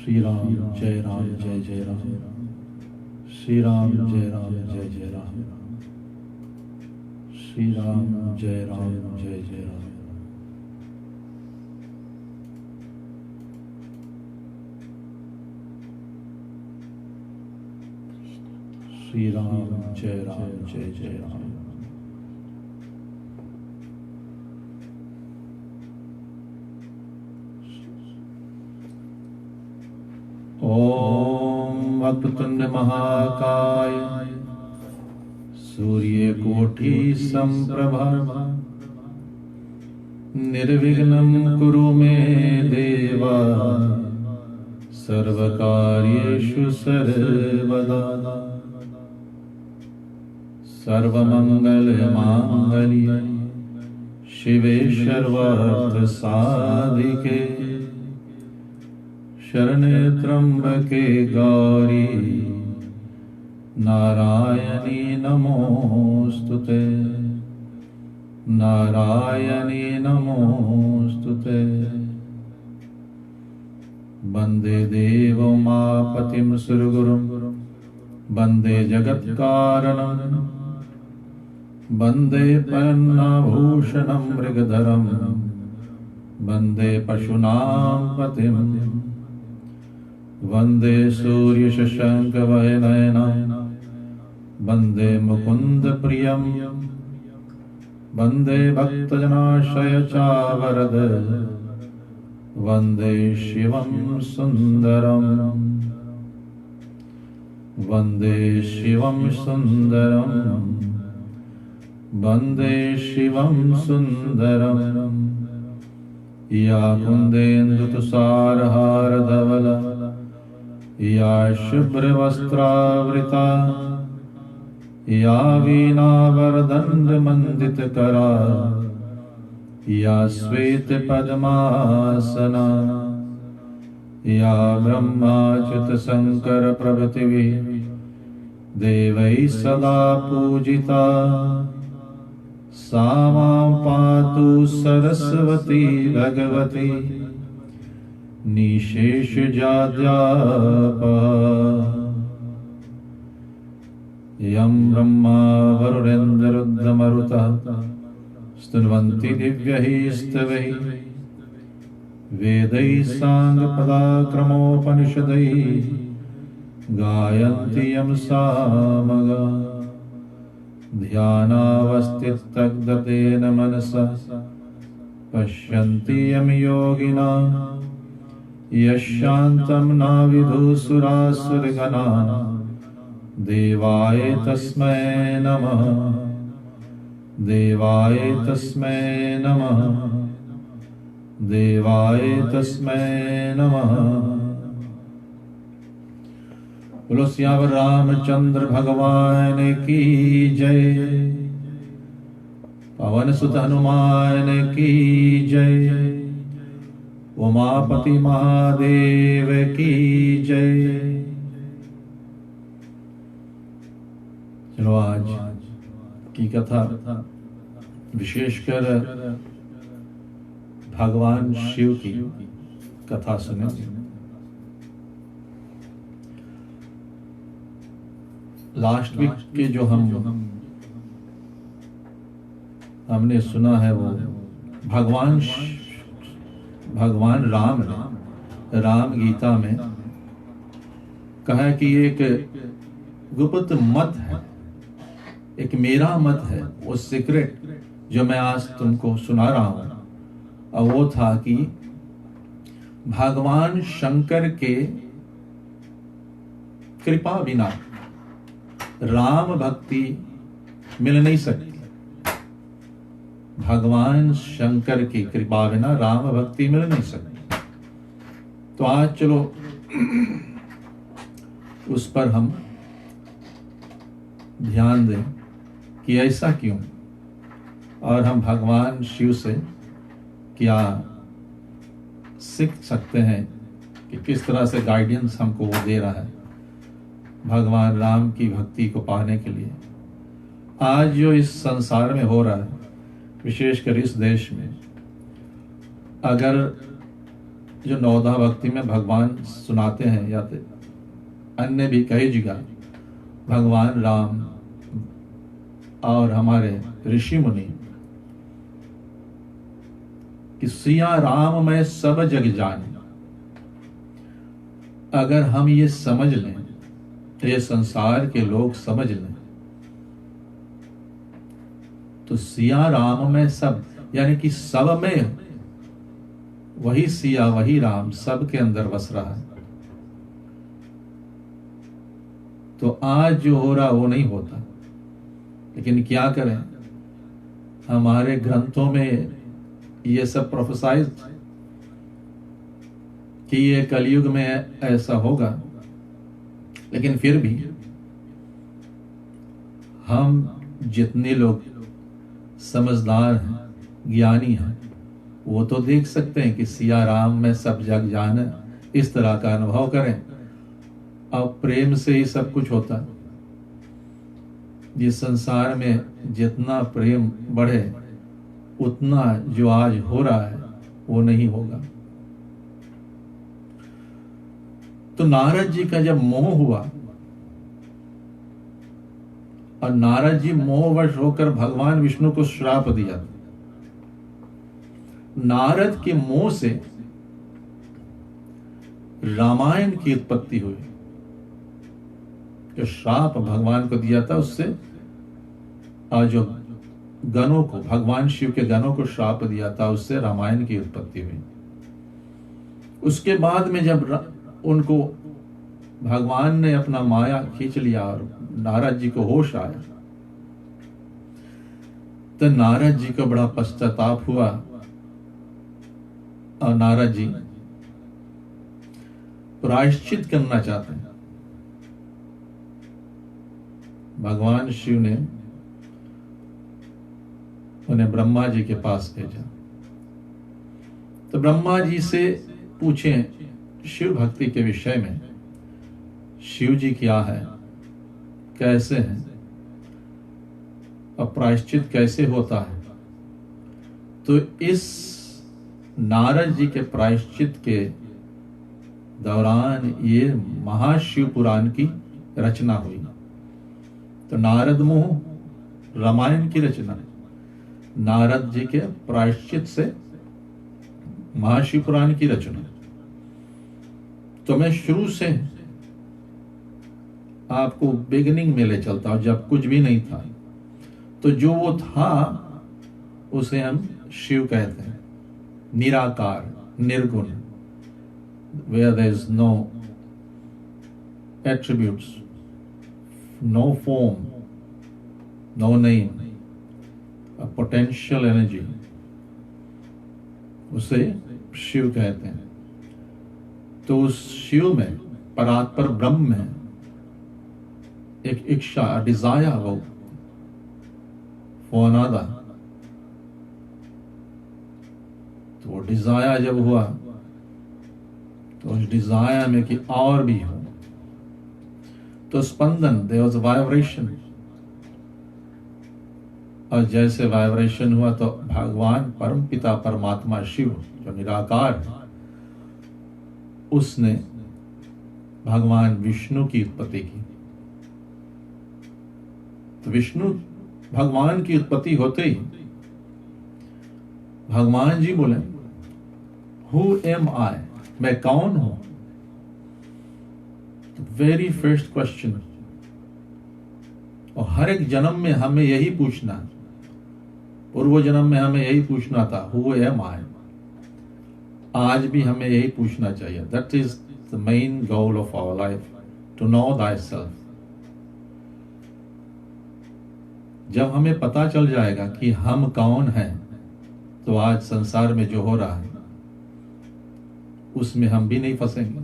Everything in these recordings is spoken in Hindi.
श्री राम जय राम जय जय राम, श्री राम जय राम जय जय राम, श्री राम जय राम जय जय राम। श्री राम जय राम जय जय राम। ओम वक्रतुंड महाकाय सूर्यकोटि समप्रभा निर्विघ्नं कुरु मे देवा सर्वकार्येषु सर्वदा। सर्वमंगलमांगल्ये शिवे सर्वार्थसाधिके शरण्ये त्र्यंबके गौरी नारायणी नमोस्तुते, नारायणी नमोस्तुते। वंदे देवो मापतिं सुरगुरुं वंदे जगत्कारणं वंदे पन्नाभूषणं मृगधरं वंदे पशूनां पतिं वंदे सूर्यशशाङ्कवहनयनं वंदे मुकुन्दप्रियं वंदे भक्तजनाश्रयचावरद वंदे शिवं सुन्दरं वंदे शिवं सुन्दरं वंदे शिवं सुन्दरं। या कुन्देन्दुतुषारहारधवला या शुभ्रवस्त्रावृता या वीणावरदण्डमण्डितकरा या श्वेतपद्मासना या ब्रह्माच्युतशङ्करप्रभृतिभिः देवैः सदा पूजिता सा मां पातु सरस्वती भगवती निशेषजाड्यापहा। यं ब्रह्मा वरुणेन्द्ररुद्रमरुतः स्तुवन्ति दिव्यैः स्तवैः वेदैः साङ्गपदाक्रमोपनिषदैः गायन्ति यं सामगा। ध्यानावस्थितस्तब्धतेन मनसा पश्यन्ति यं योगिनः यशान्तं न विदुसुरासुरगणाः। देवाय तस्मै नमः, देवाय तस्मै नमः, देवाय तस्मै नमः। बोलो सियावर रामचंद्र भगवान की जय, पवन सुत हनुमान की जय, उमापति महादेव की जय। चलो आज की कथा विशेषकर भगवान शिव की कथा सुने। लास्ट वीक के जो हमने सुना है वो भगवान राम ने राम गीता में कहा कि एक गुप्त मत है, एक मेरा मत है, वो सीक्रेट जो मैं आज तुमको सुना रहा हूं। और वो था कि भगवान शंकर के कृपा बिना राम भक्ति मिल नहीं सकती। भगवान शंकर की कृपा बिना राम भक्ति मिल नहीं सकती। तो आज चलो उस पर हम ध्यान दें कि ऐसा क्यों, और हम भगवान शिव से क्या सीख सकते हैं कि किस तरह से गाइडेंस हमको वो दे रहा है भगवान राम की भक्ति को पाने के लिए। आज जो इस संसार में हो रहा है, विशेषकर इस देश में, अगर जो नवधा भक्ति में भगवान सुनाते हैं, या तो अन्य भी कई जगह भगवान राम और हमारे ऋषि मुनि कि सिया राम मैं सब जग जाने। अगर हम ये समझ लें, ये संसार के लोग समझ लें, तो सिया राम में सब, यानी कि सब में वही सिया वही राम सब के अंदर बस रहा है। तो आज जो हो रहा वो नहीं होता, लेकिन क्या करें, हमारे ग्रंथों में ये सब प्रोफेसाइज कि ये कलयुग में ऐसा होगा, लेकिन फिर भी हम जितने लोग समझदार हैं, ज्ञानी हैं, वो तो देख सकते हैं कि सिया राम में सब जग जाने, इस तरह का अनुभव करें। अब प्रेम से ही सब कुछ होता है। जिस संसार में जितना प्रेम बढ़े, उतना जो आज हो रहा है वो नहीं होगा। तो नारद जी का जब मोह हुआ और नारद जी मोहवश होकर भगवान विष्णु को श्राप दिया, नारद के मोह से रामायण की उत्पत्ति हुई। जो श्राप भगवान को दिया था, उससे और जो गणों को, भगवान शिव के गणों को श्राप दिया था, उससे रामायण की उत्पत्ति हुई। उसके बाद में जब उनको भगवान ने अपना माया खींच लिया और नारद जी को होश आया, तो नारद जी को बड़ा पश्चाताप हुआ और नारद जी प्रायश्चित करना चाहते हैं। भगवान शिव ने उन्हें ब्रह्मा जी के पास भेजा। तो ब्रह्मा जी से पूछें शिव भक्ति के विषय में, शिव जी क्या है, कैसे हैं और प्रायश्चित कैसे होता है। तो इस नारद जी के प्रायश्चित के दौरान ये महाशिव पुराण की रचना हुई। तो नारद मोह रामायण की रचना, नारद जी के प्रायश्चित से महाशिव पुराण की रचना। तो मैं शुरू से आपको बिगिनिंग में ले चलता हूं, जब कुछ भी नहीं था। तो जो वो था उसे हम शिव कहते हैं, निराकार, निर्गुण, where there is no attributes, no form, no name, a potential energy, उसे शिव कहते हैं। तो उस शिव में, परात्पर ब्रह्म में एक इच्छा, डिजायर हो फॉर अनदर। तो वो डिजायर जब हुआ, तो उस डिजायर में कि और भी हो, तो स्पंदन, देयर वाज अ वाइब्रेशन। और जैसे वाइब्रेशन हुआ तो भगवान परम पिता परमात्मा शिव जो निराकार है, उसने भगवान विष्णु की उत्पत्ति की। तो विष्णु भगवान की उत्पत्ति होते ही भगवान जी बोले, हु एम आई, मैं कौन हूं। वेरी फर्स्ट क्वेश्चन, और हर एक जन्म में हमें यही पूछना, पूर्व जन्म में हमें यही पूछना था, हु एम आई। आज भी हमें यही पूछना चाहिए। That is the main goal of our life, to know thyself। जब हमें पता चल जाएगा कि हम कौन हैं, तो आज संसार में जो हो रहा है उसमें हम भी नहीं फंसेंगे।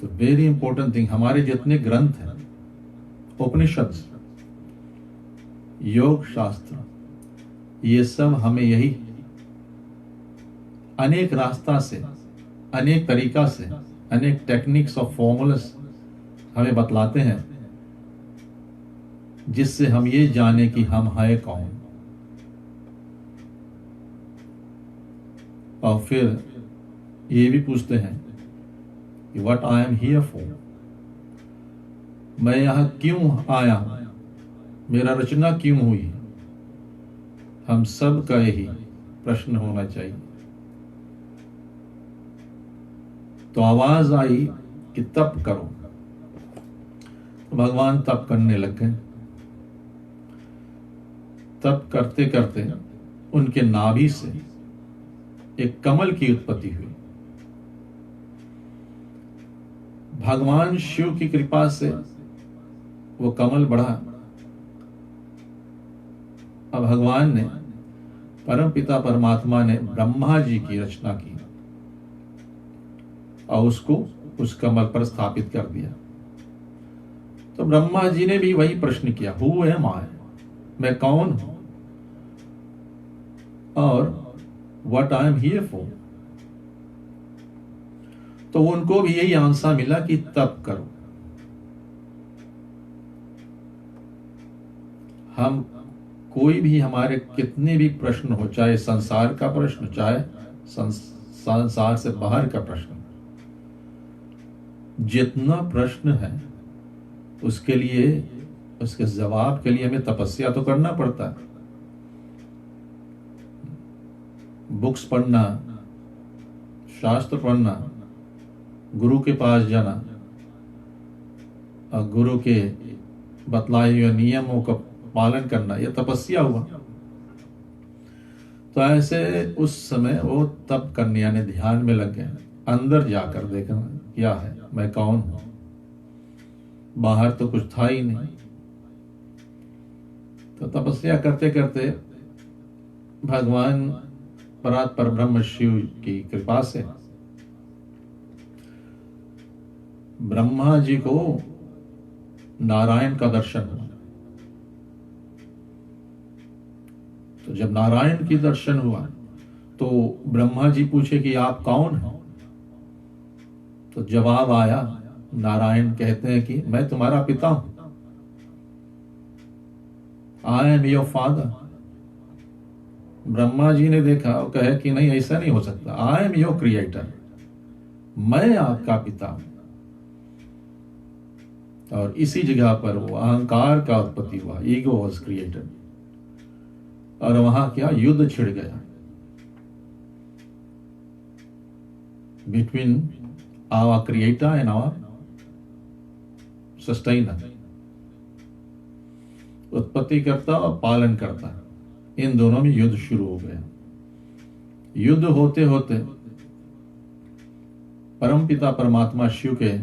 तो वेरी इंपॉर्टेंट थिंग, हमारे जितने ग्रंथ हैं, उपनिषद, योग शास्त्र, ये सब हमें यही अनेक रास्ता से, अनेक तरीका से, अनेक टेक्निक्स और फॉर्मूलास हमें बतलाते हैं, जिससे हम ये जाने कि हम हैं कौन। और फिर ये भी पूछते हैं कि what I am here for, मैं यहां क्यों आया हूं, मेरा रचना क्यों हुई। हम सब का यही प्रश्न होना चाहिए। तो आवाज आई कि तप करो, तो भगवान तप करने लग गए। तप करते करते उनके नाभि से एक कमल की उत्पत्ति हुई। भगवान शिव की कृपा से वो कमल बढ़ा। अब भगवान ने, परम पिता परमात्मा ने ब्रह्मा जी की रचना की और उसको उस कमल पर स्थापित कर दिया। तो ब्रह्मा जी ने भी वही प्रश्न किया, हु एम आई, मैं कौन हूं और what I am here for. तो उनको भी यही आंसर मिला कि तप करो। हम कोई भी, हमारे कितने भी प्रश्न हो, चाहे संसार का प्रश्न, चाहे संसार से बाहर का प्रश्न, जितना प्रश्न है उसके लिए, उसके जवाब के लिए हमें तपस्या तो करना पड़ता है। बुक्स पढ़ना, शास्त्र पढ़ना, गुरु के पास जाना और गुरु के बतलाए हुए नियमों का पालन करना, यह तपस्या हुआ। तो ऐसे उस समय वो तप करने यानी ध्यान में लग गए। अंदर जाकर देखना क्या है, मैं कौन हूं। बाहर तो कुछ था ही नहीं। तो तपस्या करते करते भगवान परात्पर ब्रह्म शिव की कृपा से ब्रह्मा जी को नारायण का दर्शन हुआ। तो जब नारायण की दर्शन हुआ तो ब्रह्मा जी पूछे कि आप कौन हैं। तो जवाब आया, नारायण कहते हैं कि मैं तुम्हारा पिता हूं, I am your father. Brahma ji ने देखा और कहे कि नहीं, ऐसा नहीं हो सकता, आई एम योर क्रिएटर, मैं आपका पिता हूं। और इसी जगह पर वो अहंकार का उत्पत्ति हुआ, ईगो वाज क्रिएटेड। और वहां क्या युद्ध छिड़ गया between our creator and our sustainer. उत्पत्ति करता और पालन करता, इन दोनों में युद्ध शुरू हो गया। युद्ध होते होते परम पिता परमात्मा शिव के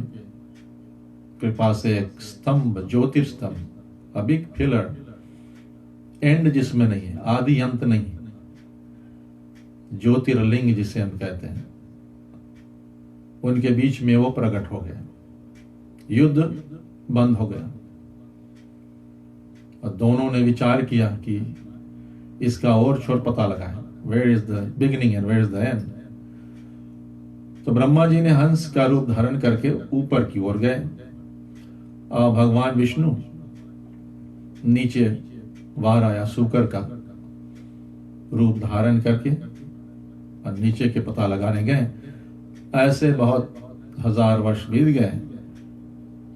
कृपा से एक स्तंभ, ज्योतिर्स्तंभ, अ बिग पिलर, एंड जिसमें नहीं है, आदि अंत नहीं, ज्योतिर्लिंग जिसे हम कहते हैं, उनके बीच में वो प्रकट हो गया। युद्ध बंद हो गया और दोनों ने विचार किया कि इसका और छोर पता लगाए, where is the beginning and where is the end. तो ब्रह्मा जी ने हंस का रूप धारण करके ऊपर की ओर गए और भगवान विष्णु नीचे बाहर आया, सूकर का रूप धारण करके और नीचे के पता लगाने गए। ऐसे बहुत हजार वर्ष बीत गए।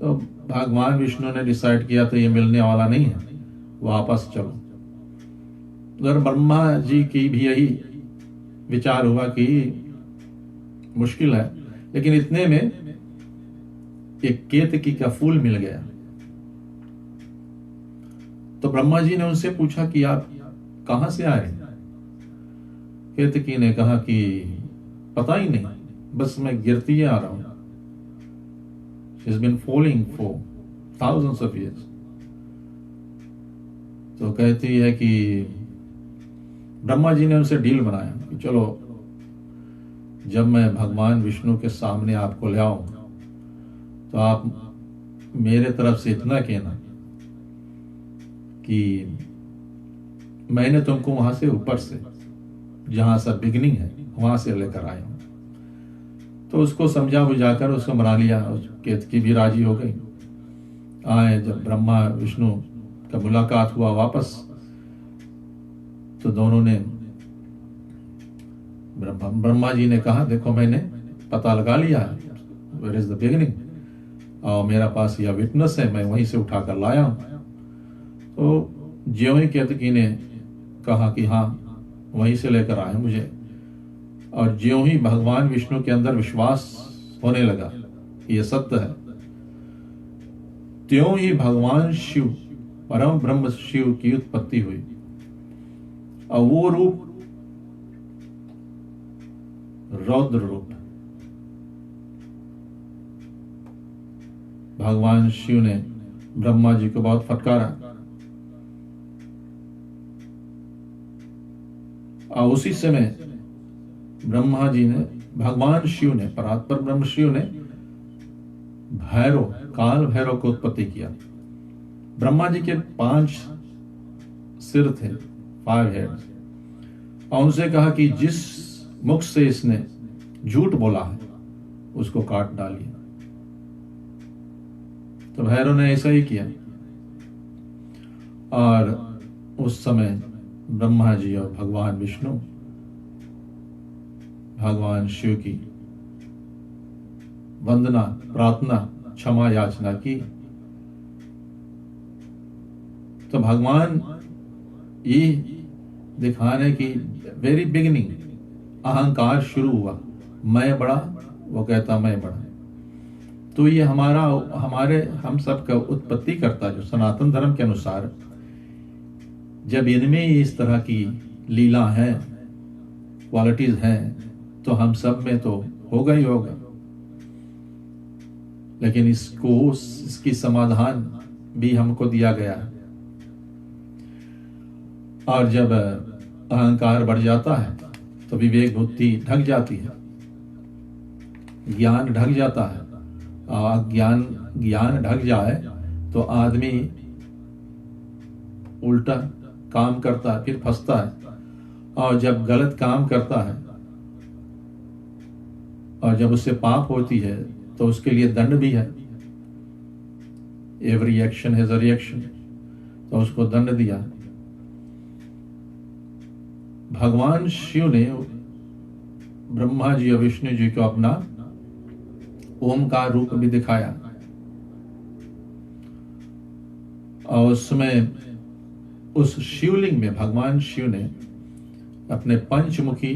तो भगवान विष्णु ने डिसाइड किया तो ये मिलने वाला नहीं है, वापस चलो। उधर ब्रह्मा जी की भी यही विचार हुआ कि मुश्किल है, लेकिन इतने में एक केतकी का फूल मिल गया। तो ब्रह्मा जी ने उनसे पूछा कि आप कहां से आए। केतकी ने कहा कि पता ही नहीं, बस मैं गिरती ही आ रहा हूं। She's been falling for thousands of years. तो कहती है कि ब्रह्मा जी ने उनसे डील बनाया कि चलो, जब मैं भगवान विष्णु के सामने आपको ले आऊं तो आप मेरे तरफ से इतना कहना कि मैंने तुमको वहां से ऊपर से, जहां सा बिगिनिंग है, वहां से लेकर आया हूं। तो उसको समझा बुझाकर उसको मना लिया। केतकी भी राजी हो गई। आए जब ब्रह्मा विष्णु का मुलाकात हुआ वापस, तो दोनों ने ब्रह्मा जी ने कहा, देखो मैंने पता लगा लिया है, वेयर इज द बिगिनिंग, और मेरा पास यह विटनेस है, मैं वहीं से उठाकर लाया हूं। तो ज्यों ही केतकी ने कहा कि हाँ वहीं से लेकर आए मुझे, और ज्यों ही भगवान विष्णु के अंदर विश्वास होने लगा कि यह सत्य है, त्यों ही भगवान शिव, परम ब्रह्म शिव की उत्पत्ति हुई। और वो रूप रौद्र रूप है। भगवान शिव ने ब्रह्मा जी को बहुत फटकारा, और उसी समय ब्रह्मा जी ने, भगवान शिव ने, परात्पर ब्रह्म शिव ने भैरव, काल भैरव को उत्पत्ति किया। ब्रह्मा जी के 5 सिर थे, 5 हेड्स, और उनसे कहा कि जिस मुख से इसने झूठ बोला है उसको काट डालिए। तो भैरव ने ऐसा ही किया, और उस समय ब्रह्मा जी और भगवान विष्णु भगवान शिव की वंदना, प्रार्थना, क्षमा याचना की। तो भगवान ये दिखाने की वेरी बिगिनिंग अहंकार शुरू हुआ, मैं बड़ा, वो कहता मैं बड़ा। तो ये हम सब का उत्पत्ति करता, जो सनातन धर्म के अनुसार जब इनमें इस तरह की लीला है, क्वालिटीज हैं, तो हम सब में तो होगा ही होगा। लेकिन इसकी समाधान भी हमको दिया गया है। और जब अहंकार बढ़ जाता है तो विवेक बुद्धि ढक जाती है, ज्ञान ढक जाता है, और ज्ञान ढक जाए तो आदमी उल्टा काम करता है, फिर फंसता है। और जब गलत काम करता है और जब उससे पाप होती है तो उसके लिए दंड भी है। Every action has a reaction, तो उसको दंड दिया। भगवान शिव ने ब्रह्मा जी और विष्णु जी को अपना ओमकार रूप भी दिखाया, और उसमें उस शिवलिंग में भगवान शिव ने अपने पंचमुखी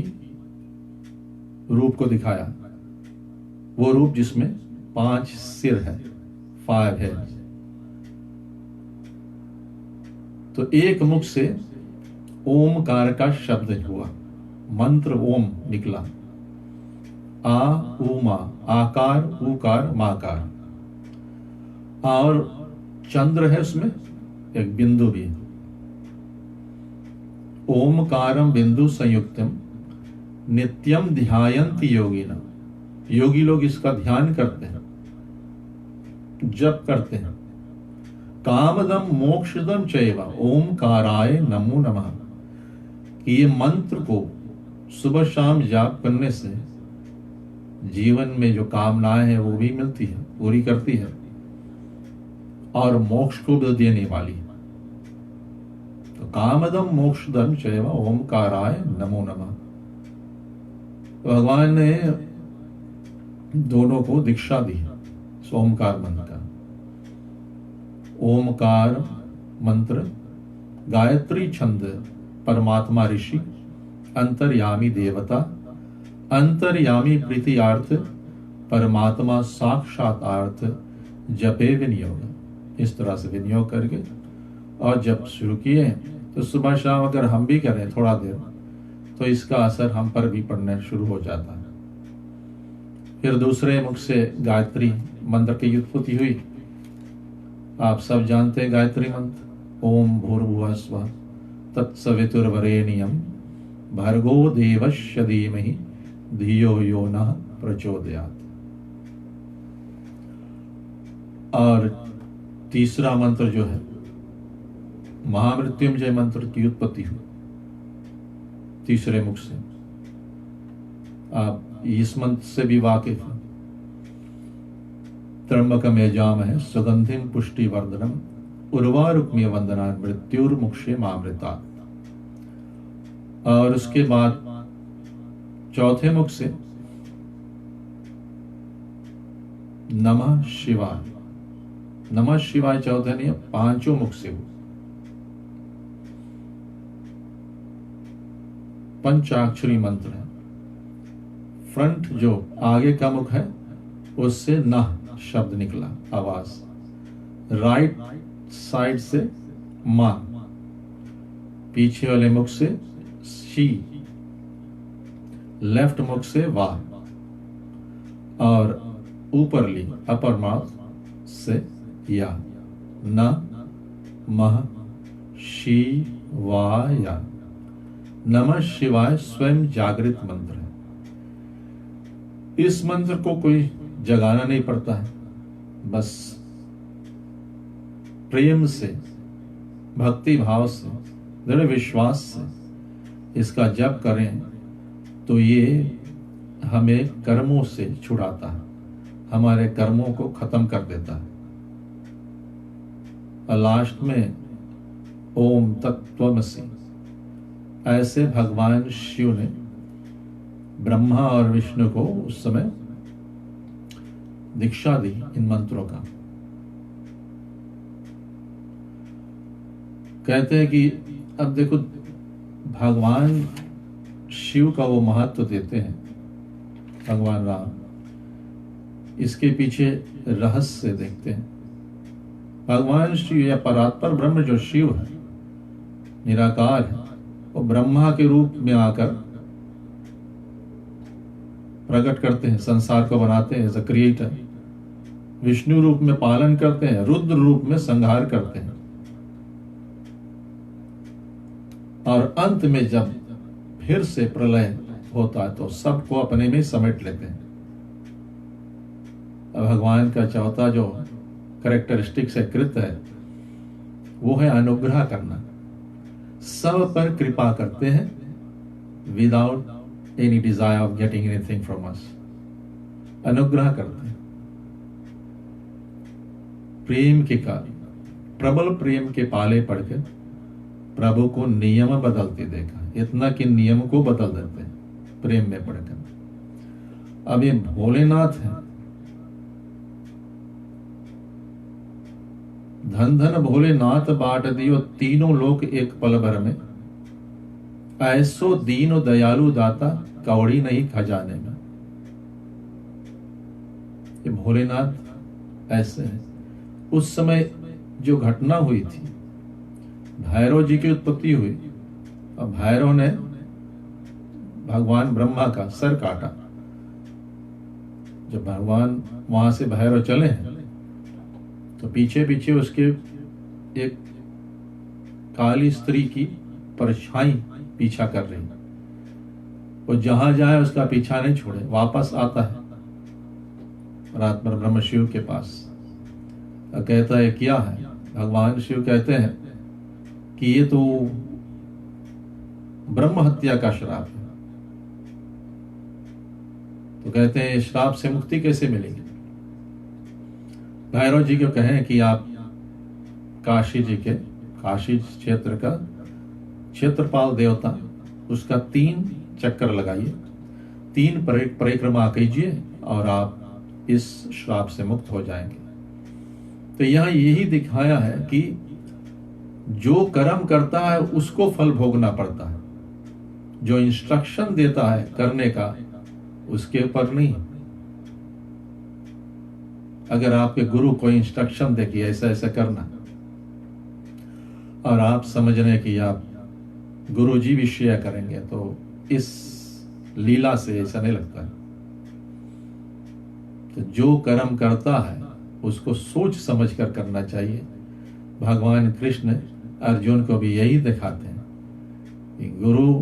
रूप को दिखाया, वो रूप जिसमें 5 सिर है, 5 है। तो एक मुख से ओमकार का शब्द हुआ, मंत्र ओम निकला, आ उमा, आकार उकार माकार, और चंद्र है उसमें, एक बिंदु भी। ओमकारम बिंदु संयुक्तम नित्यम ध्यायन्ति योगिना, योगी लोग इसका ध्यान करते हैं, जप करते हैं। कामदम मोक्षदम चैव ओमकाराय नमो नमः, कि ये मंत्र को सुबह शाम जाप करने से जीवन में जो कामनाएं हैं वो भी मिलती है, पूरी करती है, और मोक्ष को भी देने वाली है। तो कामदम मोक्षदम चैव ओमकाराय नमो नमः। तो भगवान ने दोनों को दीक्षा दी ओमकार मंत्र का। ओमकार मंत्र गायत्री छंद, परमात्मा ऋषि, अंतर्यामी देवता, अंतर्यामी प्रीतियार्थ, परमात्मा साक्षातार्थ, जपे विनियोग। इस तरह से विनियोग करके और जब शुरू किए तो सुबह शाम अगर हम भी करें थोड़ा देर, तो इसका असर हम पर भी पड़ना शुरू हो जाता है। फिर दूसरे मुख से गायत्री मंत्र की उत्पत्ति हुई। आप सब जानते हैं गायत्री मंत्र, ओम भूर्भुवः स्वः तत्सवितुर्वरेण्यं भर्गो देवस्य धीमहि धियो यो नः प्रचोदयात्। और तीसरा मंत्र जो है महामृत्युंजय मंत्र की उत्पत्ति हुई तीसरे मुख से। आप इस मंत्र से भी वाकिफ हैं। त्र्यंबकम यजामहे सुगंधिम पुष्टिवर्धनम उर्वारुक्मिय वंदनान् मृत्युर्मुक्षे मामृतात्। और उसके बाद चौथे मुख से नमः शिवाय, नमः शिवाय चौथे नहीं, पांचों मुख से पंचाक्षरी मंत्र है। फ्रंट जो आगे का मुख है उससे नह शब्द निकला, आवाज। राइट साइड से मा, पीछे वाले मुख से शी, लेफ्ट मुख से वा, और ऊपरली अपर माउथ से या। न मह शिवाय। नमः शिवाय स्वयं जागृत मंत्र है। इस मंत्र को कोई जगाना नहीं पड़ता है, बस प्रेम से, भक्ति भाव से, दृढ़ विश्वास से इसका जप करें तो ये हमें कर्मों से छुड़ाता है, हमारे कर्मों को खत्म कर देता है। और लास्ट में ओम तत्त्वमसि, ऐसे भगवान शिव ने ब्रह्मा और विष्णु को उस समय दीक्षा दी इन मंत्रों का। कहते हैं कि अब देखो, भगवान शिव का वो महत्व देते हैं भगवान राम, इसके पीछे रहस्य देखते हैं। भगवान शिव या परात्पर ब्रह्म जो शिव है, निराकार है, वो ब्रह्मा के रूप में आकर प्रकट करते हैं, संसार को बनाते हैं एज अ क्रिएटर। विष्णु रूप में पालन करते हैं, रुद्र रूप में संहार करते हैं, और अंत में जब फिर से प्रलय होता है तो सबको अपने में समेट लेते हैं। भगवान का चौथा जो कैरेक्टरिस्टिक से कृत है वो है अनुग्रह करना। सब पर कृपा करते हैं without any desire of getting anything from us. अनुग्रह करते हैं प्रेम के कारण, प्रबल प्रेम के पाले पड़कर प्रभु को नियम बदलते देखा, इतना कि नियम को बदल देते हैं प्रेम में पड़कर। अब ये भोलेनाथ है, धन धन भोलेनाथ बाट दियो तीनों लोक एक पल भर में, ऐसो दीनो दयालु दाता कौड़ी नहीं खजाने में। ये भोलेनाथ ऐसे हैं। उस समय जो घटना हुई थी, भैरव जी की उत्पत्ति हुई और भैरव ने भगवान ब्रह्मा का सर काटा। जब भगवान वहां से भैरव चले हैं तो पीछे पीछे उसके एक काली स्त्री की परछाई पीछा कर रही। वो जहां जाए उसका पीछा नहीं छोड़े, वापस आता है परात्पर ब्रह्म शिव के पास और कहता है क्या है। भगवान शिव कहते हैं कि ये तो ब्रह्म हत्या का श्राप है। तो कहते हैं श्राप से मुक्ति कैसे मिलेगी। भैरव जी को कहें कि आप काशी जी के, काशी क्षेत्र का क्षेत्रपाल देवता, उसका 3 चक्कर लगाइए, 3 परिक्रमा कीजिए और आप इस श्राप से मुक्त हो जाएंगे। तो यहां यही दिखाया है कि जो कर्म करता है उसको फल भोगना पड़ता है, जो इंस्ट्रक्शन देता है करने का उसके ऊपर नहीं। अगर आपके गुरु कोई इंस्ट्रक्शन दे कि ऐसा ऐसा करना और आप समझ रहे कि आप गुरु जी भी शेयर करेंगे, तो इस लीला से ऐसा नहीं लगता है। तो जो कर्म करता है उसको सोच समझ कर करना चाहिए। भगवान कृष्ण अर्जुन को भी यही दिखाते हैं कि गुरु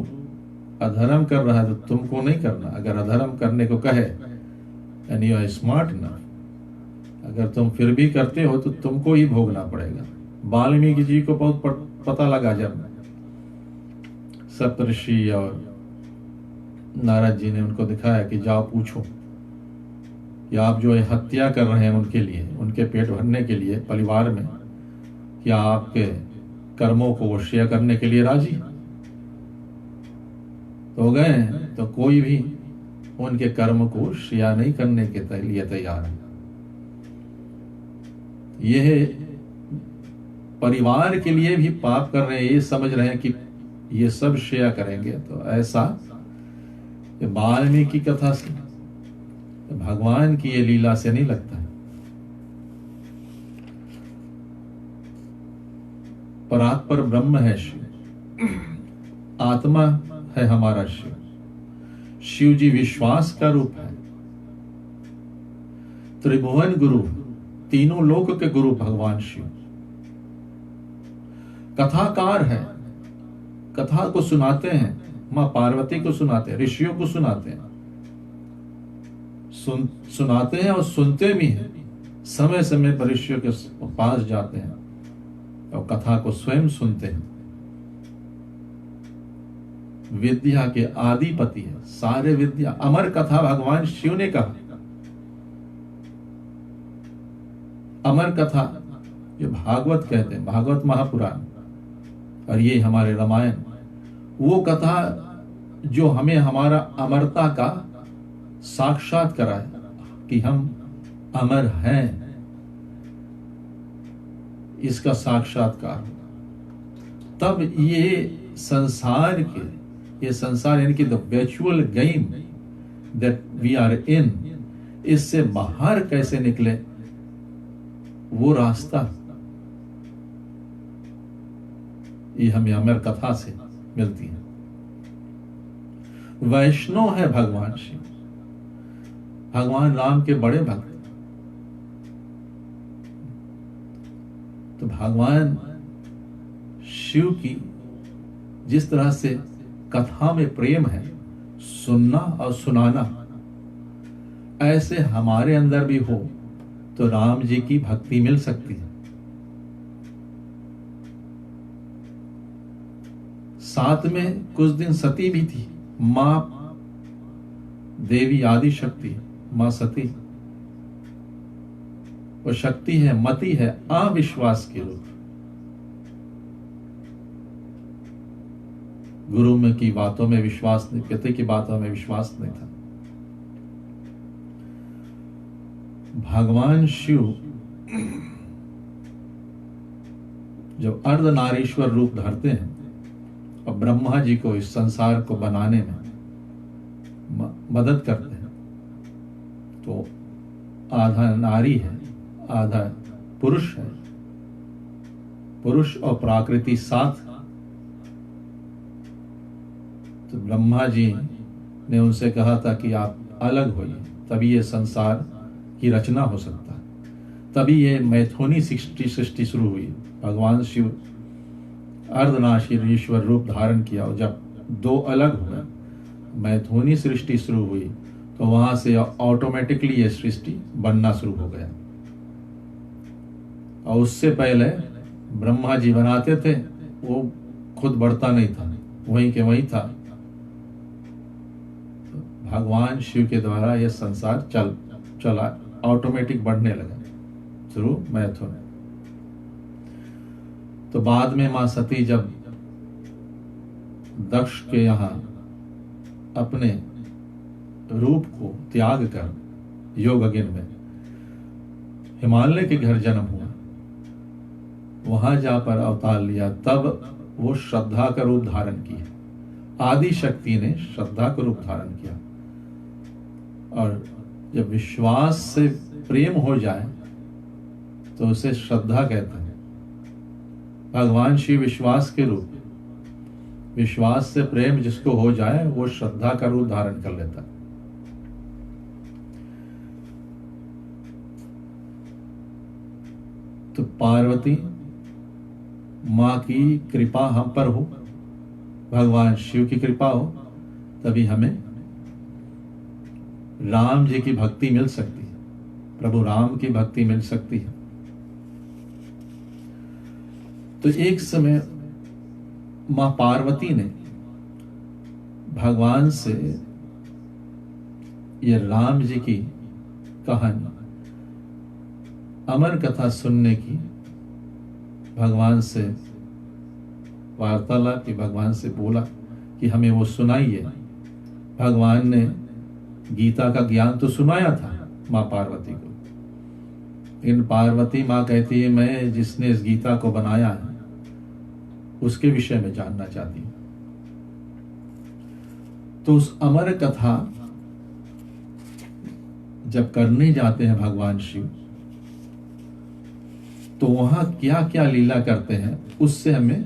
अधर्म कर रहा है तो तुमको नहीं करना। अगर अधर्म करने को कहे and you are smart enough, अगर तुम फिर भी करते हो तो तुमको ही भोगना पड़ेगा। वाल्मीकि जी को बहुत पता लगा जब सप्तऋषि और नारद जी ने उनको दिखाया कि जाओ पूछो कि आप जो हत्या कर रहे हैं उनके लिए, उनके पेट भरने के लिए परिवार में, क्या आपके कर्मों को वो शेयर करने के लिए राजी। तो गए तो कोई भी उनके कर्म को क्षया नहीं करने के लिए तैयार है। यह परिवार के लिए भी पाप कर रहे हैं, ये समझ रहे हैं कि ये सब क्षया करेंगे। तो ऐसा वाल्मीकि की कथा से, भगवान की ये लीला से नहीं लगता है। परात्पर ब्रह्म है शिव, आत्मा है हमारा शिव। शिव जी विश्वास का रूप है, त्रिभुवन गुरु, तीनों लोक के गुरु भगवान शिव। कथाकार है, कथा को सुनाते हैं, मां पार्वती को सुनाते हैं, ऋषियों को सुनाते हैं, सुनाते हैं और सुनते भी हैं। समय समय पर ऋषियों के पास जाते हैं और कथा को स्वयं सुनते हैं। विद्या के आदिपति है, सारे विद्या। अमर कथा भगवान शिव ने कहा। अमर कथा जो भागवत कहते हैं, भागवत महापुराण, और ये हमारे रामायण, वो कथा जो हमें हमारा अमरता का साक्षात कराए कि हम अमर हैं, इसका साक्षात्कार। तब ये संसार यानी कि the virtual game that we are in, इससे बाहर कैसे निकले, वो रास्ता ये हमें अमर कथा से मिलती है। वैष्णव है भगवान शिव, भगवान राम के बड़े भक्त। तो भगवान शिव की जिस तरह से कथा में प्रेम है, सुनना और सुनाना, ऐसे हमारे अंदर भी हो तो राम जी की भक्ति मिल सकती है। साथ में कुछ दिन सती भी थी, मां देवी आदि शक्ति, मां सती। वो शक्ति है, मति है, अविश्वास के रूप। गुरु में की बातों में विश्वास नहीं, पिता की बातों में विश्वास नहीं था। भगवान शिव जब अर्धनारीश्वर रूप धरते हैं और ब्रह्मा जी को इस संसार को बनाने में मदद करते हैं, तो आधा नारी है, आधा पुरुष है। पुरुष और प्रकृति साथ। तो ब्रह्मा जी ने उनसे कहा था कि आप अलग होइए, तभी ये संसार की रचना हो सकता है, तभी ये मैथुनी सृष्टि शुरू हुई। भगवान शिव अर्धनारीश्वर रूप धारण किया और जब दो अलग हुए, मैथुनी सृष्टि शुरू हुई, तो वहां से ऑटोमेटिकली ये सृष्टि बनना शुरू हो गया। और उससे पहले ब्रह्मा जी बनाते थे, वो खुद बढ़ता नहीं था, वहीं के वहीं था। भगवान शिव के द्वारा यह संसार चला, ऑटोमेटिक बढ़ने लगा थ्रू मैथुन। तो बाद में मां सती जब दक्ष के यहां अपने रूप को त्याग कर योगगिन में हिमालय के घर जन्म हुआ, वहां जा पर अवतार लिया, तब वो श्रद्धा का रूप धारण किया। आदि शक्ति ने श्रद्धा का रूप धारण किया। और जब विश्वास से प्रेम हो जाए तो उसे श्रद्धा कहते हैं। भगवान शिव विश्वास के रूप, विश्वास से प्रेम जिसको हो जाए वो श्रद्धा का रूप धारण कर लेता है। तो पार्वती मां की कृपा हम पर हो, भगवान शिव की कृपा हो, तभी हमें राम जी की भक्ति मिल सकती है, प्रभु राम की भक्ति मिल सकती है। तो एक समय मां पार्वती ने भगवान से ये राम जी की कहानी, अमर कथा सुनने की भगवान से वार्तालाप की, भगवान से बोला कि हमें वो सुनाइए। भगवान ने गीता का ज्ञान तो सुनाया था माँ पार्वती को, इन पार्वती माँ कहती है मैं जिसने इस गीता को बनाया है उसके विषय में जानना चाहती हूं। तो उस अमर कथा जब करने जाते हैं भगवान शिव, तो वहां क्या क्या लीला करते हैं उससे हमें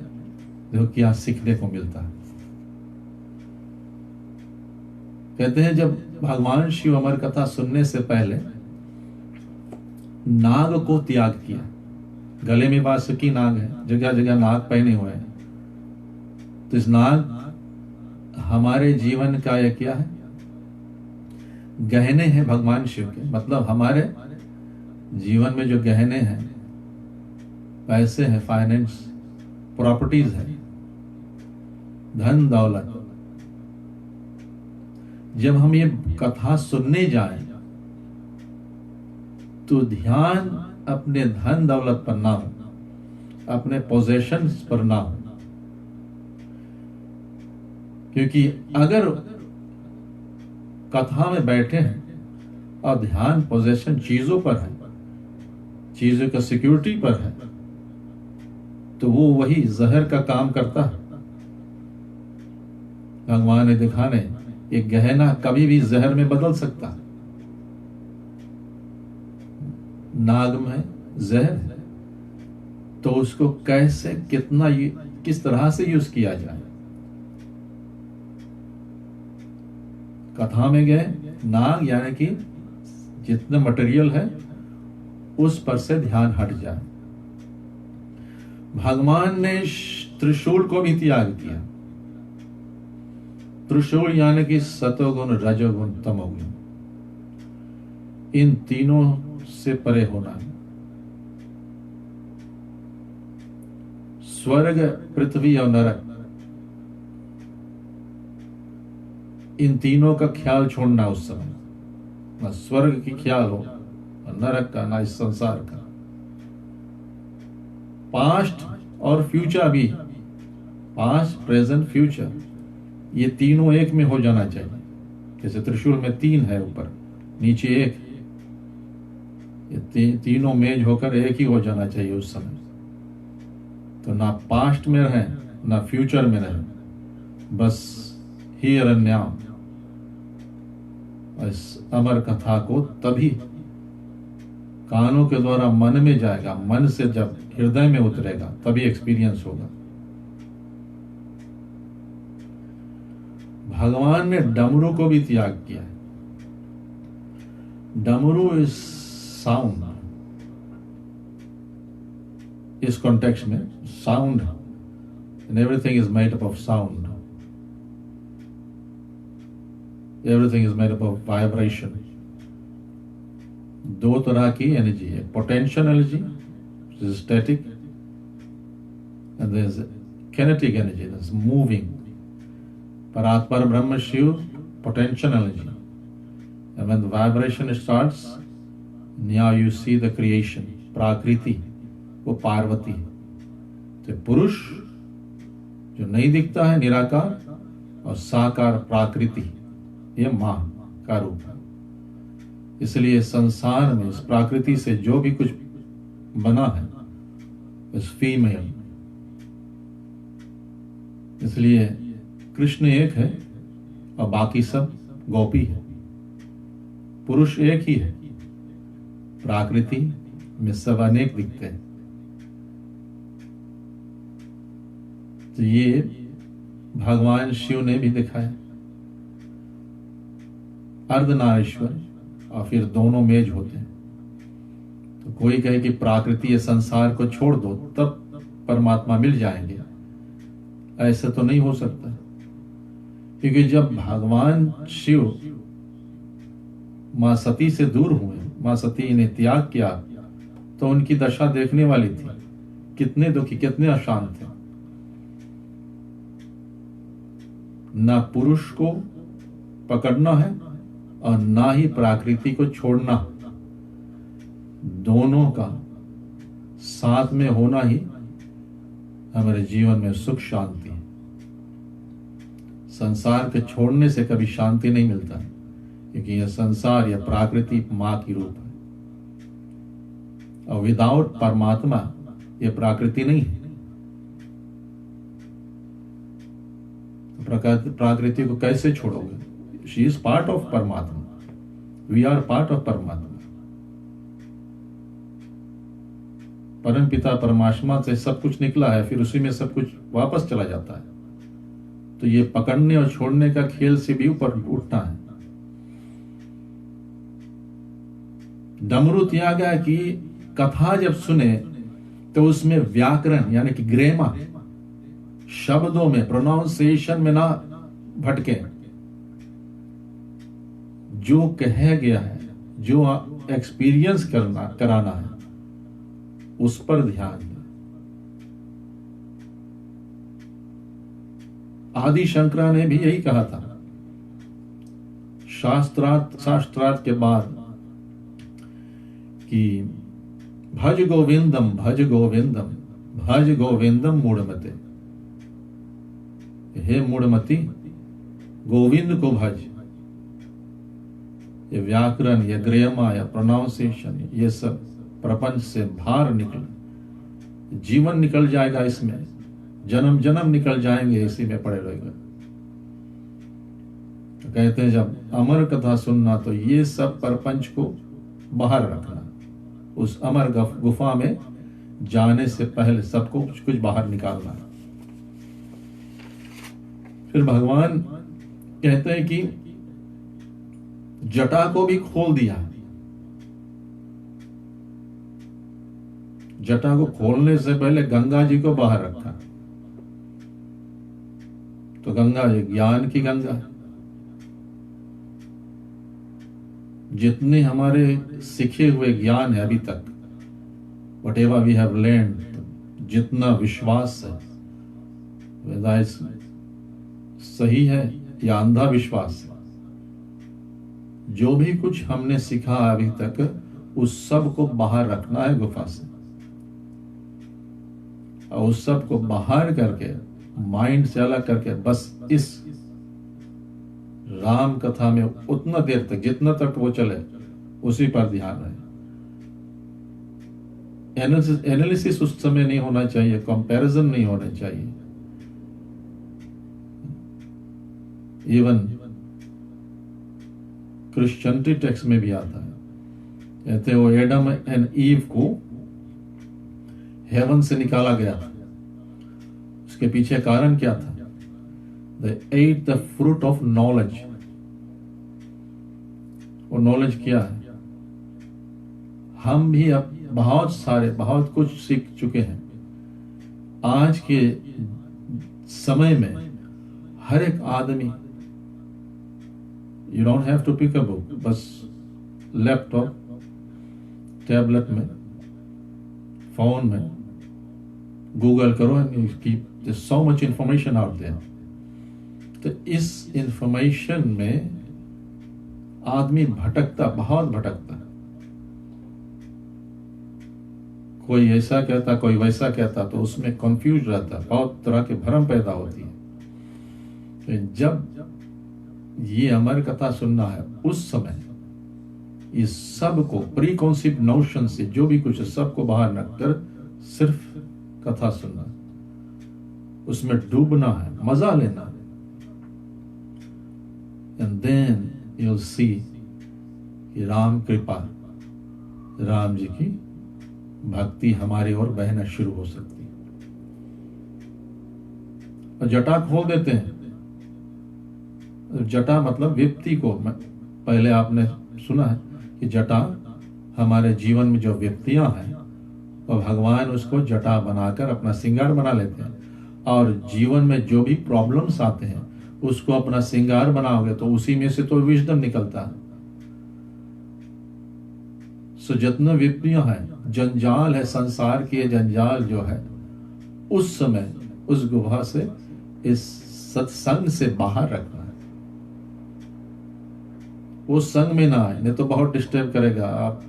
देखो क्या सीखने को मिलता है। कहते हैं जब भगवान शिव अमर कथा सुनने से पहले नाग को त्याग किया, गले में वासुकी नाग है, जगह जगह नाग पहने हुए हैं, तो इस नाग हमारे जीवन का यह क्या है, गहने हैं भगवान शिव के। मतलब हमारे जीवन में जो गहने हैं, पैसे हैं, फाइनेंस, प्रॉपर्टीज है, धन दौलत, जब हम ये कथा सुनने जाएं तो ध्यान अपने धन दौलत पर ना हो, अपने पोजेशंस पर ना हो। क्योंकि अगर कथा में बैठे हैं और ध्यान पोजेशन चीजों पर है, चीजों का सिक्योरिटी पर है, तो वो वही जहर का काम करता है। भगवान ने दिखाने एक गहना कभी भी जहर में बदल सकता है। नाग में जहर है, तो उसको कैसे कितना किस तरह से यूज किया जाए। कथा में गए नाग यानी कि जितना मटेरियल है उस पर से ध्यान हट जाए। भगवान ने त्रिशूल को भी त्याग किया। त्रिशूल यानी कि सतोगुण, रजोगुण, तमोगुण, इन तीनों से परे होना है। स्वर्ग, पृथ्वी और नरक, इन तीनों का ख्याल छोड़ना उस समय, ना स्वर्ग की ख्याल हो, ना नरक का, ना इस संसार का। पास्ट और फ्यूचर भी, पास्ट, प्रेजेंट, फ्यूचर, ये तीनों एक में हो जाना चाहिए। जैसे त्रिशूल में 3 है, ऊपर नीचे 1, ये तीनों मेज होकर एक ही हो जाना चाहिए उस समय। तो ना पास्ट में रहे ना फ्यूचर में रहे, बस हियर एंड नाउ। इस अमर कथा को तभी कानों के द्वारा मन में जाएगा, मन से जब हृदय में उतरेगा तभी एक्सपीरियंस होगा। भगवान ने डमरू को भी त्याग किया है। डमरू इज साउंड, इस कॉन्टेक्स्ट में sound, and everything is made up of sound, everything is made up of vibration. 2 तरह की एनर्जी है, potential energy static, and there is kinetic energy that's moving. Paratpar Brahma Shiv, potential energy. And when the vibration starts, now you see the creation, Prakriti, वो पार्वती। तो पुरुष जो नहीं दिखता है निराकार, और साकार प्राकृति, ये मां का रूप है। इसलिए संसार में इस प्राकृति से जो भी कुछ बना है इस फीमेल, इसलिए कृष्ण एक है और बाकी सब गोपी है। पुरुष एक ही है, प्राकृति में सब अनेक दिखते हैं। तो ये भगवान शिव ने भी दिखाया। अर्धनारीश्वर और फिर दोनों मेज होते हैं। तो कोई कहे कि प्राकृति या संसार को छोड़ दो तब परमात्मा मिल जाएंगे, ऐसा तो नहीं हो सकता। क्योंकि जब भगवान शिव मां सती से दूर हुए, मां सती ने त्याग किया, तो उनकी दशा देखने वाली थी। कितने दुखी, कितने अशांत थे। ना पुरुष को पकड़ना है और ना ही प्रकृति को छोड़ना। दोनों का साथ में होना ही हमारे जीवन में सुख शांति है। संसार के छोड़ने से कभी शांति नहीं मिलता। क्योंकि यह संसार, यह प्रकृति माँ की रूप है, और विदाउट परमात्मा यह प्रकृति नहीं है। प्रकृति को कैसे छोड़ोगे? शी इज पार्ट ऑफ परमात्मा, वी आर पार्ट ऑफ परमात्मा। परम पिता परमात्मा से सब कुछ निकला है, फिर उसी में सब कुछ वापस चला जाता है। तो ये पकड़ने और छोड़ने का खेल से भी ऊपर उठना है। डमरू त्याग की कथा जब सुने तो उसमें व्याकरण यानी कि ग्रामर, शब्दों में, प्रोनाउंसिएशन में ना भटके। जो कहा गया है, जो एक्सपीरियंस कराना है, उस पर ध्यान दें। आदि शंकरा ने भी यही कहा था। शास्त्रार्थ के बाद कि भज गोविंदम भज गोविंदम भज गोविंदम मूढ़मते, हे मूढ़मती गोविंद को भज। ये व्याकरण, ये ग्रामर, या प्रोनाउंसिएशन, ये सब प्रपंच से बाहर निकल, जीवन निकल जाएगा इसमें, जन्म जन्म निकल जाएंगे इसी में पड़े रहेगा। तो कहते हैं जब अमर कथा सुनना तो ये सब प्रपंच को बाहर रखना, उस अमर गुफा में जाने से पहले सबको कुछ बाहर निकालना। फिर भगवान कहते हैं कि जटा को भी खोल दिया। जटा को खोलने से पहले गंगा जी को बाहर रखा। तो गंगा जी ज्ञान की गंगा, जितने हमारे सीखे हुए ज्ञान है अभी तक, whatever we have learned, जितना विश्वास है, वेदाय सही है या अंधा विश्वास है, जो भी कुछ हमने सीखा अभी तक, उस सब को बाहर रखना है गुफा से, और उस सब को बाहर करके, माइंड से अलग करके, बस इस राम कथा में उतना देर तक, जितना तक वो चले, उसी पर ध्यान रहे। एनालिसिस उस समय नहीं होना चाहिए, कंपैरिजन नहीं होना चाहिए। इवन क्रिश्चियनिटी टेक्स्ट में भी आता है, कहते वो एडम एंड ईव को हेवन से निकाला गया था। उसके पीछे कारण क्या था? They ate the fruit of knowledge। और नॉलेज क्या है? हम भी अब बहुत कुछ सीख चुके हैं। आज के समय में हर एक आदमी, you don't have to pick a book, बस लैपटॉप, टैबलेट में, फोन में गूगल करो, there's so much information out there। तो इस इंफॉर्मेशन में आदमी भटकता, बहुत भटकता। कोई ऐसा कहता, कोई वैसा कहता, तो उसमें कंफ्यूज रहता, बहुत तरह के भ्रम पैदा होती है। तो जब ये अमर कथा सुनना है, उस समय इस सब को, प्री कॉन्सेप्ट नोशन से जो भी कुछ है, सबको बाहर रखकर सिर्फ कथा सुनना, उसमें डूबना है, मजा लेना है। And then you'll see कि राम कृपा, राम जी की भक्ति हमारी ओर बहना शुरू हो सकती है। और जटा खोल देते हैं। जटा मतलब विपत्ति को, पहले आपने सुना है कि जटा हमारे जीवन में जो विपत्तियां हैं, और भगवान उसको जटा बनाकर अपना श्रृंगार बना लेते हैं। और जीवन में जो भी प्रॉब्लम्स आते हैं, उसको अपना श्रृंगार बनाओगे तो उसी में से तो विजडम निकलता है। सो जितना विपत्तियां हैं, जंजाल है, संसार की जंजाल जो है, उस समय उस गुफा से, इस सत्संग से बाहर रखना है। वो संग में ना आए, नहीं तो बहुत डिस्टर्ब करेगा। आप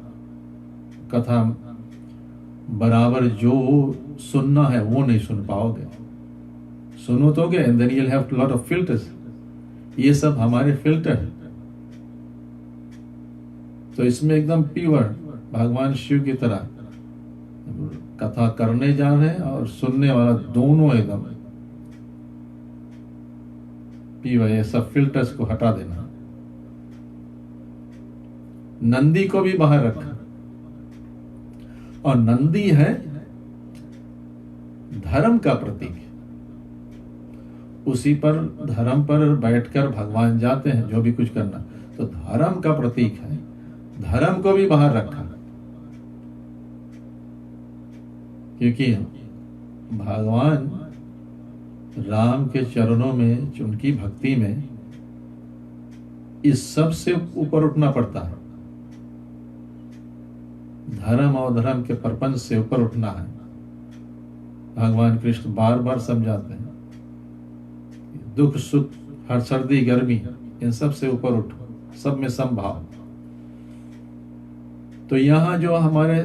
कथा बराबर जो सुनना है वो नहीं सुन पाओगे। सुनो तो and then you will have lot of filters. ये सब हमारे फिल्टर हैं। तो इसमें एकदम प्योर भगवान शिव की तरह कथा करने जा रहे हैं और सुनने वाला दोनों एकदम प्योर। ये सब फिल्टर्स को हटा देना। नंदी को भी बाहर रखा, और नंदी है धर्म का प्रतीक। उसी पर धर्म पर बैठकर भगवान जाते हैं, जो भी कुछ करना तो धर्म का प्रतीक है। धर्म को भी बाहर रखा, क्योंकि भगवान राम के चरणों में, उनकी भक्ति में इस सब से ऊपर उठना पड़ता है। धर्म और धर्म के प्रपंच से ऊपर उठना है। भगवान कृष्ण बार बार समझाते हैं, दुख सुख, हर सर्दी गर्मी, इन सब से ऊपर उठो, सब में समभाव। तो यहां जो हमारे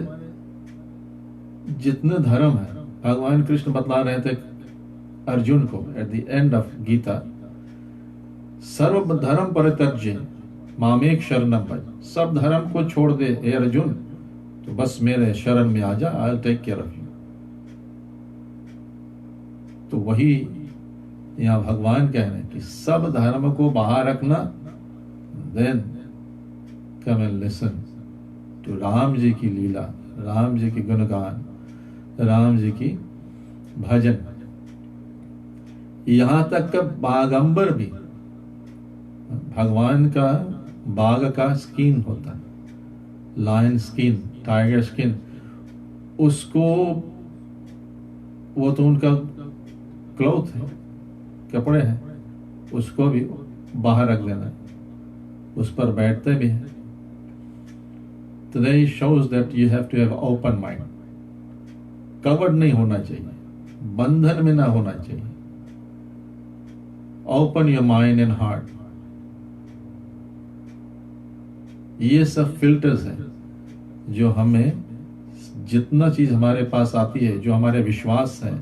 जितने धर्म है, भगवान कृष्ण बतला रहे थे अर्जुन को at the end of Gita, सर्व धर्म परित्यज्य मामेक शरणम भज। सब धर्म को छोड़ दे हे अर्जुन, तो बस मेरे शरण में आ जा, I will take care of you. तो वही यहां भगवान कह रहे हैं कि सब धर्म को बाहर रखना, then come and listen to Ram ji की लीला, राम जी की गुणगान, राम जी की भजन। यहां तक का बागंबर भी, भगवान का बाघ का स्किन होता है, लायन स्किन, टाइगर स्किन, उसको, वो तो उनका क्लॉथ है, कपड़े हैं, उसको भी बाहर रख देना, उस पर बैठते भी हैं। Today shows that you have to have open mind. Covered नहीं होना चाहिए, बंधन में ना होना चाहिए। Open your mind and heart. ये सब फिल्टर्स हैं जो हमें, जितना चीज हमारे पास आती है, जो हमारे विश्वास है,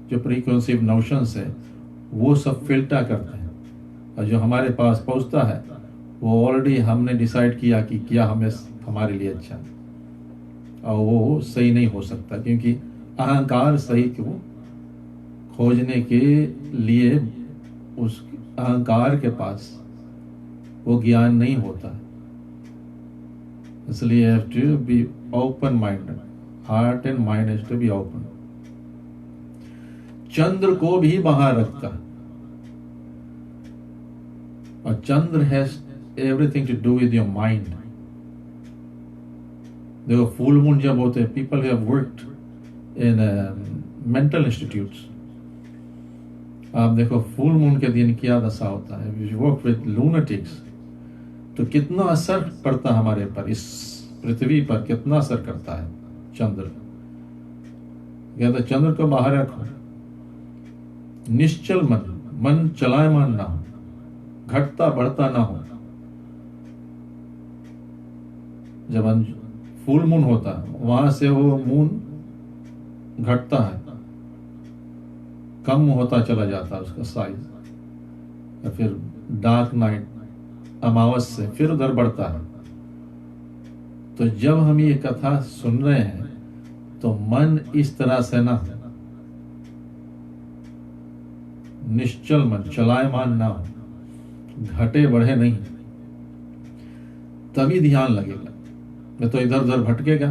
जो प्रीकॉन्सीव नोशंस है, वो सब फिल्टर करते हैं। और जो हमारे पास पहुंचता है वो ऑलरेडी हमने डिसाइड किया कि क्या हमें हमारे लिए अच्छा, और वो सही नहीं हो सकता, क्योंकि अहंकार सही को खोजने के लिए उस अहंकार के पास वो ज्ञान नहीं होता। इसलिए have to be open minded, heart and mind has to be open. Chandra को भी बाहर रखता, और Chandra has everything to do with your mind. देखो फुल मून जब होते हैं, people have worked in mental institutes, आप देखो फुल मून के दिन क्या दशा होता है। वी वर्क विद लूनेटिक्स, तो कितना असर पड़ता है हमारे पर, इस पृथ्वी पर कितना असर करता है चंद्र। कहते चंद्र को बाहर रखो, निश्चल मन, मन चलायमान ना हो, घटता बढ़ता ना हो। जब फुल मून होता है, वहां से वो मून घटता है, कम होता चला जाता है उसका साइज, या फिर डार्क नाइट, अमावस से फिर उधर बढ़ता है। तो जब हम ये कथा सुन रहे हैं तो मन इस तरह से ना, निश्चल मन, चलायमान ना हो, घटे बढ़े नहीं, तभी ध्यान लगेगा। मैं तो इधर उधर भटकेगा।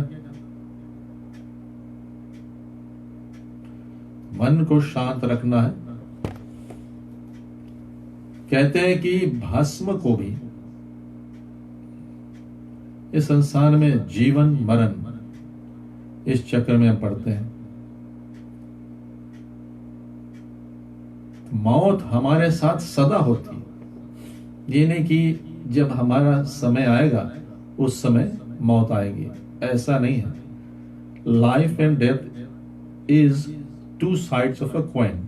मन को शांत रखना है। कहते हैं कि भस्म को भी इस संसार में जीवन मरण, इस चक्र में हम पढ़ते हैं। मौत हमारे साथ सदा होती है। ये नहीं कि जब हमारा समय आएगा उस समय मौत आएगी, ऐसा नहीं है। Life and death is two sides of a coin.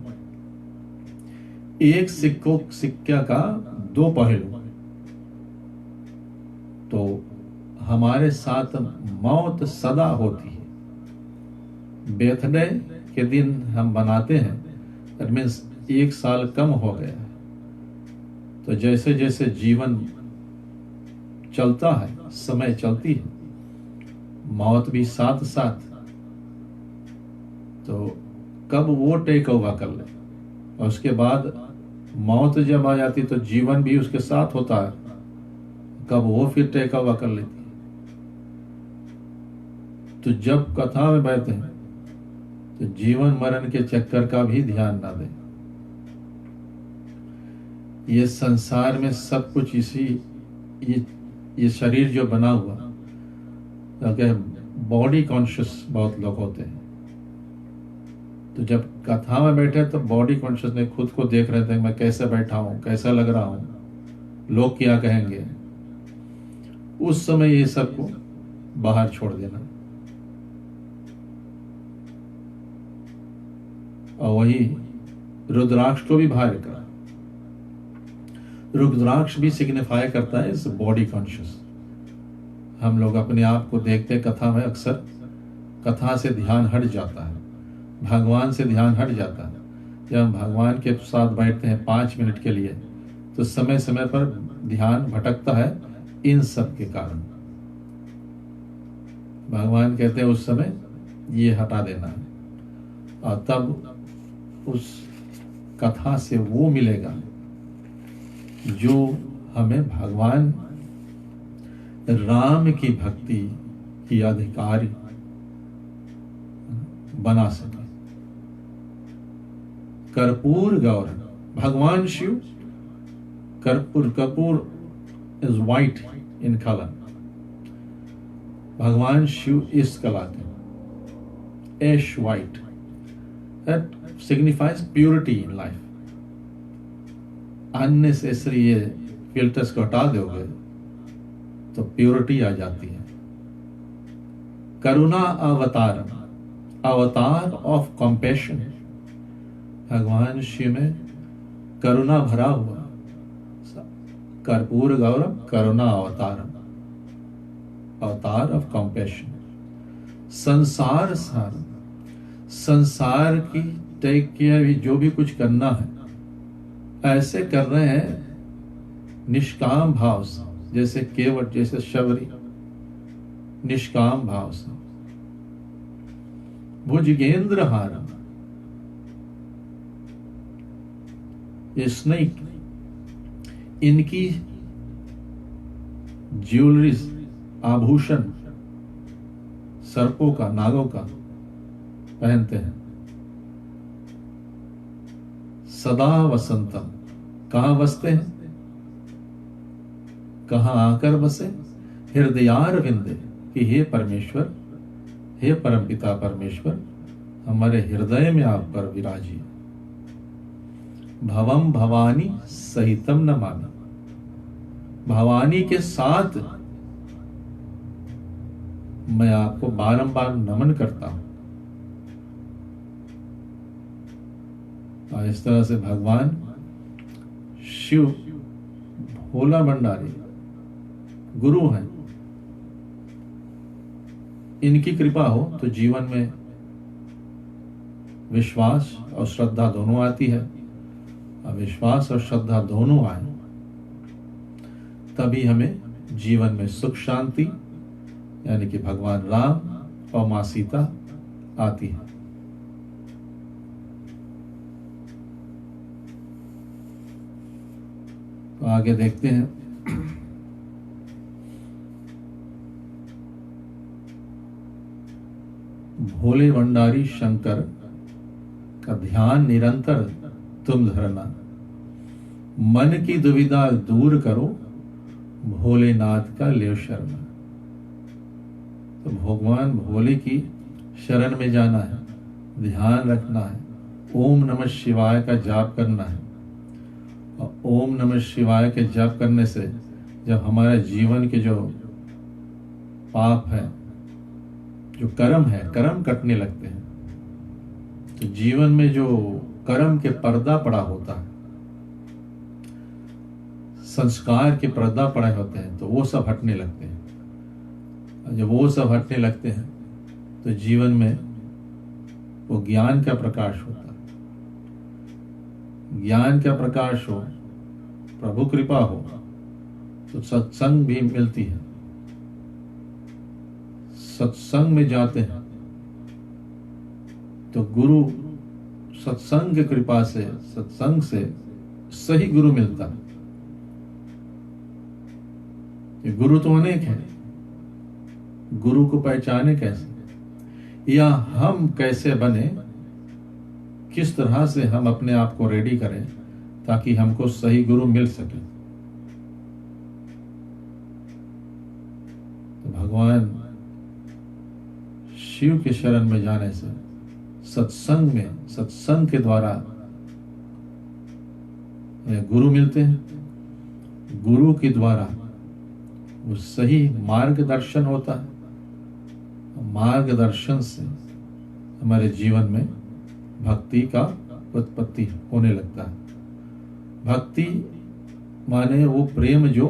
एक सिक्का का दो पहलू। तो हमारे साथ मौत सदा होती है। बर्थडे के दिन हम बनाते हैं, दैट मीन्स 1 साल कम हो गया। तो जैसे जैसे जीवन चलता है, समय चलती है, मौत भी साथ साथ, तो कब वो टेक ओवर कर ले, और उसके बाद मौत जब आ जाती तो जीवन भी उसके साथ होता है, कब वो फिर टेक ओवर कर लेती है। तो जब कथा में बैठते हैं तो जीवन मरण के चक्कर का भी ध्यान ना दें। ये संसार में सब कुछ इसी, ये शरीर जो बना हुआ, तो बॉडी कॉन्शियस बहुत लोग होते हैं, तो जब कथा में बैठे तो बॉडी कॉन्शियस में खुद को देख रहे थे, मैं कैसे बैठा हूं, कैसा लग रहा हूं, लोग क्या कहेंगे, उस समय ये सब को बाहर छोड़ देना। और वही रुद्राक्ष को भी बाहर करा। रुद्राक्ष भी सिग्निफाई करता है इस बॉडी कॉन्शियस। हम लोग अपने आप को देखते कथा में, अक्सर कथा से ध्यान हट जाता है, भगवान से ध्यान हट जाता है। जब हम भगवान के साथ बैठते हैं 5 मिनट के लिए, तो समय समय पर ध्यान भटकता है इन सब के कारण। भगवान कहते हैं उस समय ये हटा देना है, और तब उस कथा से वो मिलेगा जो हमें भगवान राम की भक्ति की अधिकारी बना सके। कर्पूर गौर, भगवान Shiva, kapur is white in colour, भगवान शिव इस कलर के, ash white, that signifies purity in life. Unnecessary ये फिल्टर्स को हटा दोगे तो प्योरिटी आ जाती है। करुणा अवतार, अवतार ऑफ कंपैशन, भगवान शिव में करुणा भरा हुआ, कर्पूर गौरव करुणा अवतार, अवतार ऑफ कंपैशन। संसार सार, संसार की टेक केयर भी, जो भी कुछ करना है ऐसे कर रहे हैं निष्काम भाव से, जैसे केवट, जैसे शबरी, निष्काम भाव से। भुजगेंद्र हार, ये स्नेक, इनकी ज्वेलरीज, आभूषण सर्पों का, नागों का पहनते हैं। सदा वसंतम, कहां बसते हैं, कहां आकर बसे, हृदयार विंदे, कि हे परमेश्वर, हे परमपिता परमेश्वर, हमारे हृदय में आप पर विराजिए। भवम भवानी सहितम नमामि, भवानी के साथ मैं आपको बारंबार नमन करता हूं। और इस तरह से भगवान शिव भोला भंडारी गुरु हैं, इनकी कृपा हो तो जीवन में विश्वास और श्रद्धा दोनों आती है। और विश्वास और श्रद्धा दोनों आए तभी हमें जीवन में सुख शांति, यानी कि भगवान राम और मां सीता आती है। तो आगे देखते हैं। भोले भंडारी शंकर का ध्यान निरंतर तुम धरना, मन की दुविधा दूर करो, भोलेनाथ का ले शरण। तो भगवान भोले की शरण में जाना है, ध्यान रखना है, ओम नमः शिवाय का जाप करना है। और ओम नमः शिवाय के जाप करने से जब हमारे जीवन के जो पाप है, जो कर्म है, कर्म कटने लगते हैं, तो जीवन में जो कर्म के पर्दा पड़ा होता है, संस्कार के पर्दा पड़े होते हैं, तो वो सब हटने लगते हैं। और जब वो सब हटने लगते हैं तो जीवन में वो ज्ञान का प्रकाश होता है। ज्ञान का प्रकाश हो, प्रभु कृपा हो, तो सत्संग भी मिलती है, सत्संग में जाते हैं तो गुरु, सत्संग की कृपा से, सत्संग से सही गुरु मिलता है। ये गुरु तो अनेक है, गुरु को पहचाने कैसे, या हम कैसे बने, किस तरह से हम अपने आप को रेडी करें ताकि हमको सही गुरु मिल सके। तो भगवान शिव के शरण में जाने से, सत्संग में, सत्संग के द्वारा गुरु मिलते हैं। गुरु के द्वारा वो सही मार्गदर्शन होता है। मार्गदर्शन से हमारे जीवन में भक्ति का उत्पत्ति होने लगता है। भक्ति माने वो प्रेम जो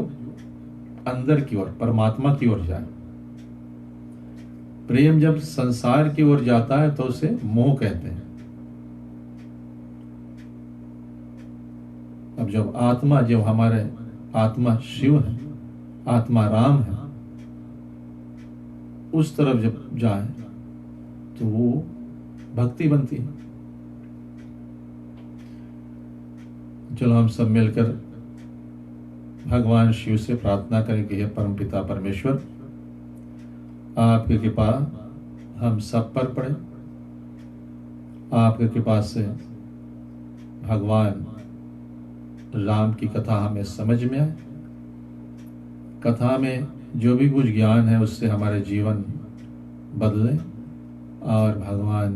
अंदर की ओर, परमात्मा की ओर जाए। प्रेम जब संसार की ओर जाता है तो उसे मोह कहते हैं। अब जब आत्मा, जब हमारे आत्मा शिव है, आत्मा राम है, उस तरफ जब जाए तो वो भक्ति बनती है। चलो हम सब मिलकर भगवान शिव से प्रार्थना करें कि हे परमपिता परमेश्वर, आपकी कृपा हम सब पर पड़े। आपकी कृपा से भगवान राम की कथा हमें समझ में आए। कथा में जो भी कुछ ज्ञान है उससे हमारे जीवन बदले और भगवान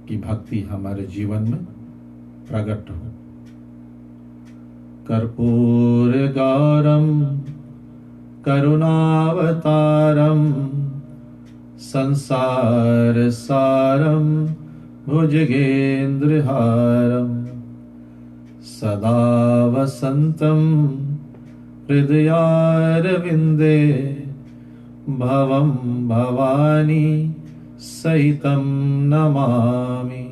की भक्ति हमारे जीवन में प्रकट हो। कर्पूर गौरम करुणावतारम संसार सारम भुजगेन्द्रहारम सदा वसंतम हृदयारविंदे भवं भवानी सहितं नमामि।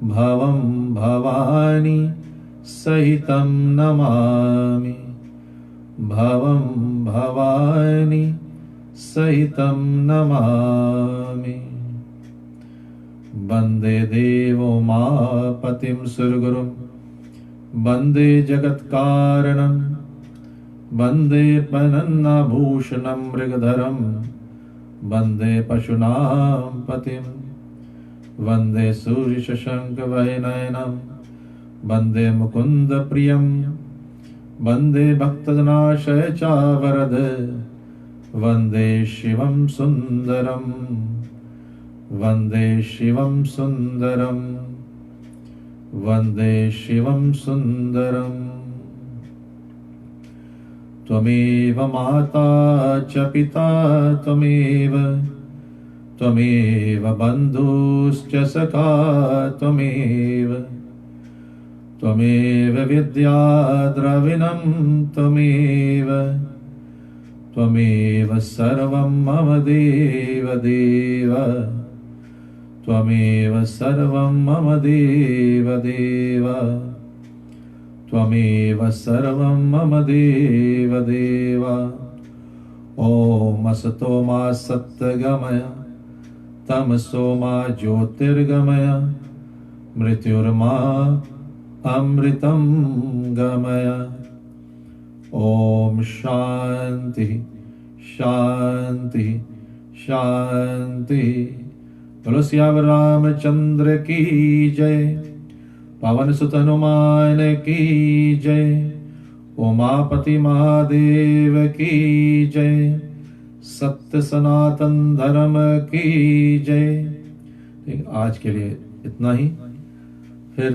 भवं भवानी सहितं नमामि। भवं भवानी सहितं नमामि। वन्दे देवो मापतिं सुरगुरुं वन्दे जगत्कारणं वन्दे पनन्नाभूषणं मृगधरं वन्दे पशूनां पतिं वन्दे सूर्यशशाङ्कवैनयनं वन्दे मुकुन्दप्रियं वन्दे भक्तजनाशय च वरद वन्दे शिवं सुन्दरं वन्दे शिवं सुन्दरं वन्दे शिवं सुन्दरम्। त्वमेव माता च पिता त्वमेव बन्धुश्च सखा त्वमेव विद्या द्रविणं त्वमेव सर्वं मम देव त्वमेव सर्वं मम देव त्वमेव सर्वं मम देव ॐ असतो मा सत्तगमय तमसो मा ज्योतिर्गमय मृत्युर्मा अमृतं गमय। ॐ शान्ति शान्ति शान्ति। बोलो सियावर रामचंद्र की जय। पवन सुत हनुमान की जय। उमापति महादेव की जय। सत्य सनातन धर्म की जय। ठीक, आज के लिए इतना ही। फिर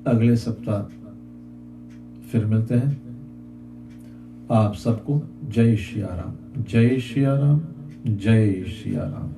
अगले सप्ताह फिर मिलते हैं। आप सबको जय श्री राम, जय श्री राम, जय श्री राम।